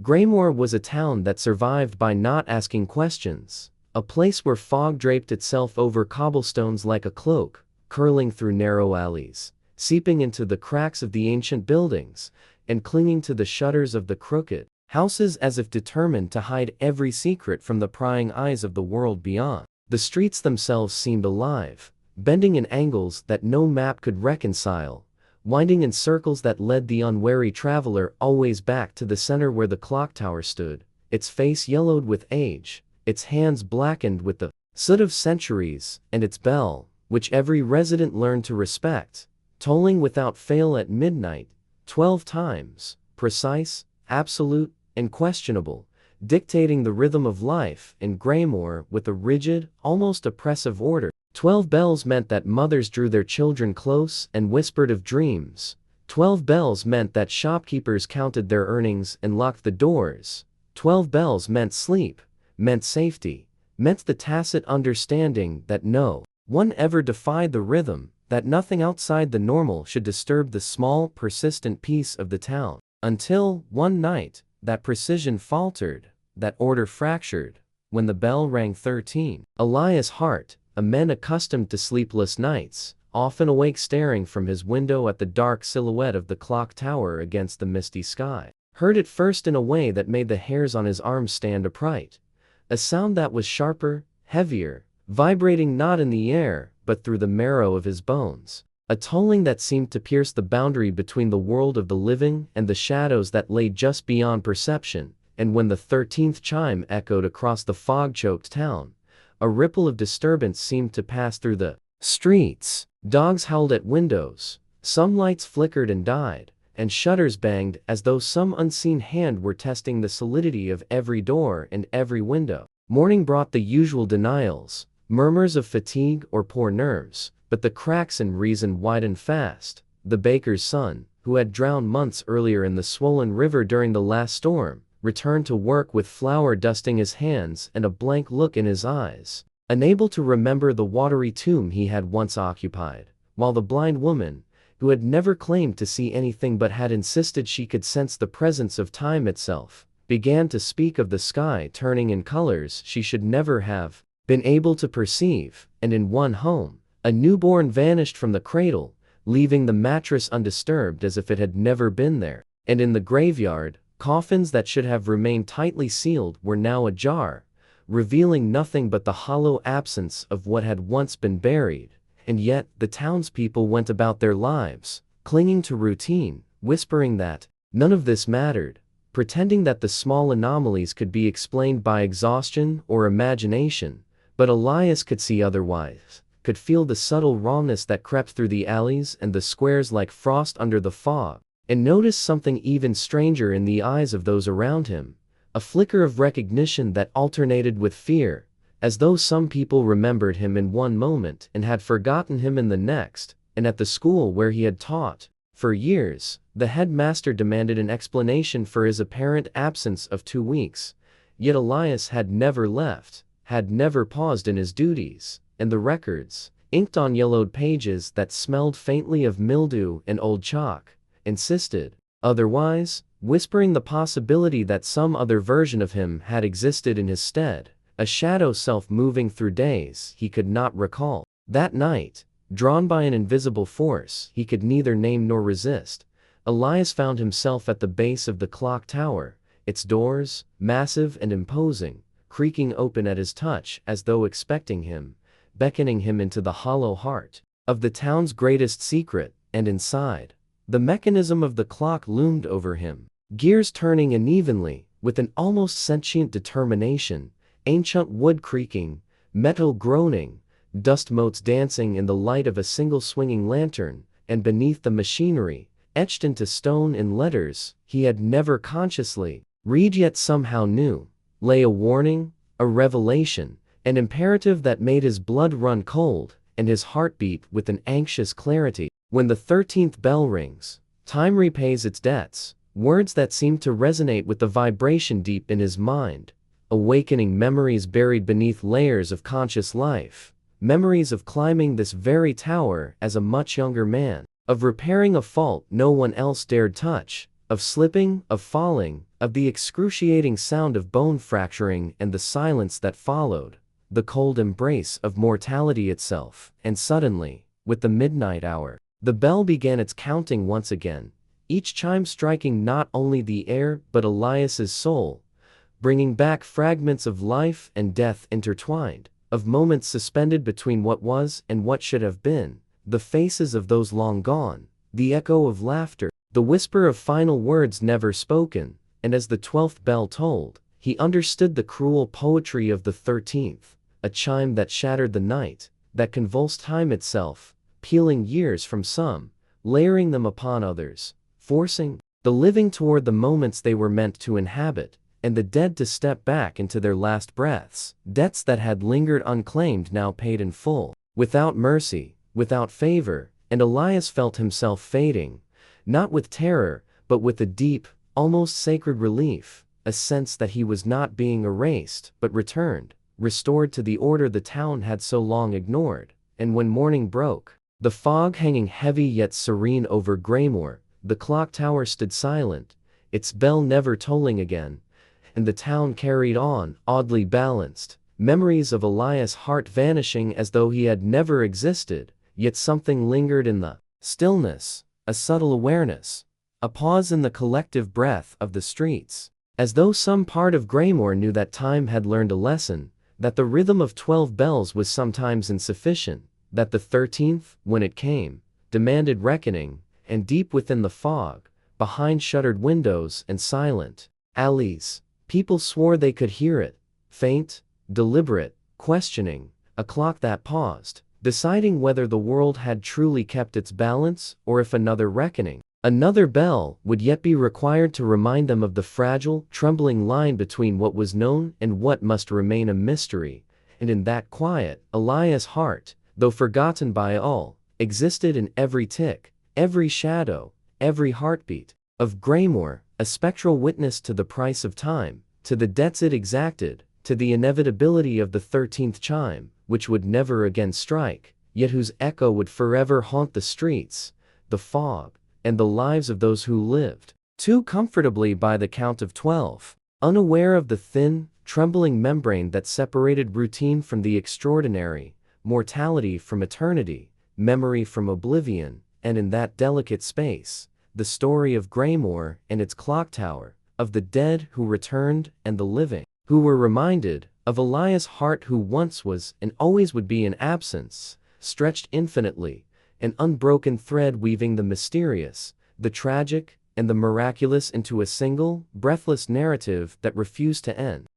Greymoor was a town that survived by not asking questions, a place where fog draped itself over cobblestones like a cloak, curling through narrow alleys, seeping into the cracks of the ancient buildings, and clinging to the shutters of the crooked houses as if determined to hide every secret from the prying eyes of the world beyond. The streets themselves seemed alive, bending in angles that no map could reconcile, winding in circles that led the unwary traveler always back to the center where the clock tower stood, its face yellowed with age, its hands blackened with the soot of centuries, and its bell, which every resident learned to respect, tolling without fail at midnight, 12 times, precise, absolute, unquestionable, dictating the rhythm of life in Greymoor with a rigid, almost oppressive order. 12 bells meant that mothers drew their children close and whispered of dreams. 12 bells meant that shopkeepers counted their earnings and locked the doors. 12 bells meant sleep, meant safety, meant the tacit understanding that no one ever defied the rhythm, that nothing outside the normal should disturb the small, persistent peace of the town. Until, one night, that precision faltered, that order fractured, when the bell rang 13. Elias Hart, a man accustomed to sleepless nights, often awake staring from his window at the dark silhouette of the clock tower against the misty sky, heard it first in a way that made the hairs on his arms stand upright. A sound that was sharper, heavier, vibrating not in the air, but through the marrow of his bones. A tolling that seemed to pierce the boundary between the world of the living and the shadows that lay just beyond perception, and when the 13th chime echoed across the fog-choked town, a ripple of disturbance seemed to pass through the streets. Dogs howled at windows, some lights flickered and died, and shutters banged as though some unseen hand were testing the solidity of every door and every window. Morning brought the usual denials, murmurs of fatigue or poor nerves, but the cracks in reason widened fast. The baker's son, who had drowned months earlier in the swollen river during the last storm, returned to work with flour dusting his hands and a blank look in his eyes, unable to remember the watery tomb he had once occupied, while the blind woman, who had never claimed to see anything but had insisted she could sense the presence of time itself, began to speak of the sky turning in colors she should never have been able to perceive, and in one home, a newborn vanished from the cradle, leaving the mattress undisturbed as if it had never been there, and in the graveyard, coffins that should have remained tightly sealed were now ajar, revealing nothing but the hollow absence of what had once been buried. And yet, the townspeople went about their lives, clinging to routine, whispering that none of this mattered, pretending that the small anomalies could be explained by exhaustion or imagination. But Elias could see otherwise, could feel the subtle rawness that crept through the alleys and the squares like frost under the fog, and noticed something even stranger in the eyes of those around him, a flicker of recognition that alternated with fear, as though some people remembered him in one moment and had forgotten him in the next. And at the school where he had taught for years, the headmaster demanded an explanation for his apparent absence of 2 weeks, yet Elias had never left, had never paused in his duties, and the records, inked on yellowed pages that smelled faintly of mildew and old chalk, insisted otherwise, whispering the possibility that some other version of him had existed in his stead, a shadow self moving through days he could not recall. That night, drawn by an invisible force he could neither name nor resist, Elias found himself at the base of the clock tower, its doors, massive and imposing, creaking open at his touch as though expecting him, beckoning him into the hollow heart of the town's greatest secret. And inside, the mechanism of the clock loomed over him, gears turning unevenly, with an almost sentient determination, ancient wood creaking, metal groaning, dust motes dancing in the light of a single swinging lantern, and beneath the machinery, etched into stone in letters he had never consciously read yet somehow knew, lay a warning, a revelation, an imperative that made his blood run cold and his heart beat with an anxious clarity. When the 13th bell rings, time repays its debts, words that seem to resonate with the vibration deep in his mind, awakening memories buried beneath layers of conscious life, memories of climbing this very tower as a much younger man, of repairing a fault no one else dared touch, of slipping, of falling, of the excruciating sound of bone fracturing and the silence that followed, the cold embrace of mortality itself, and suddenly, with the midnight hour, the bell began its counting once again, each chime striking not only the air but Elias's soul, bringing back fragments of life and death intertwined, of moments suspended between what was and what should have been, the faces of those long gone, the echo of laughter, the whisper of final words never spoken, and as the 12th bell tolled, he understood the cruel poetry of the 13th, a chime that shattered the night, that convulsed time itself, peeling years from some, layering them upon others, forcing the living toward the moments they were meant to inhabit, and the dead to step back into their last breaths, debts that had lingered unclaimed now paid in full, without mercy, without favor, and Elias felt himself fading, not with terror, but with a deep, almost sacred relief, a sense that he was not being erased, but returned, restored to the order the town had so long ignored. And when morning broke, the fog hanging heavy yet serene over Greymoor, the clock tower stood silent, its bell never tolling again, and the town carried on, oddly balanced, memories of Elias Hart vanishing as though he had never existed, yet something lingered in the stillness, a subtle awareness, a pause in the collective breath of the streets, as though some part of Greymoor knew that time had learned a lesson, that the rhythm of 12 bells was sometimes insufficient, that the 13th, when it came, demanded reckoning, and deep within the fog, behind shuttered windows and silent alleys, people swore they could hear it, faint, deliberate, questioning, a clock that paused, deciding whether the world had truly kept its balance or if another reckoning, another bell, would yet be required to remind them of the fragile, trembling line between what was known and what must remain a mystery. And in that quiet, Elias Hart, though forgotten by all, existed in every tick, every shadow, every heartbeat of Greymoor, a spectral witness to the price of time, to the debts it exacted, to the inevitability of the 13th chime, which would never again strike, yet whose echo would forever haunt the streets, the fog, and the lives of those who lived too comfortably by the count of 12, unaware of the thin, trembling membrane that separated routine from the extraordinary, mortality from eternity, memory from oblivion, and in that delicate space, the story of Greymoor and its clock tower, of the dead who returned and the living, who were reminded, of Elias Hart who once was and always would be in absence, stretched infinitely, an unbroken thread weaving the mysterious, the tragic, and the miraculous into a single, breathless narrative that refused to end.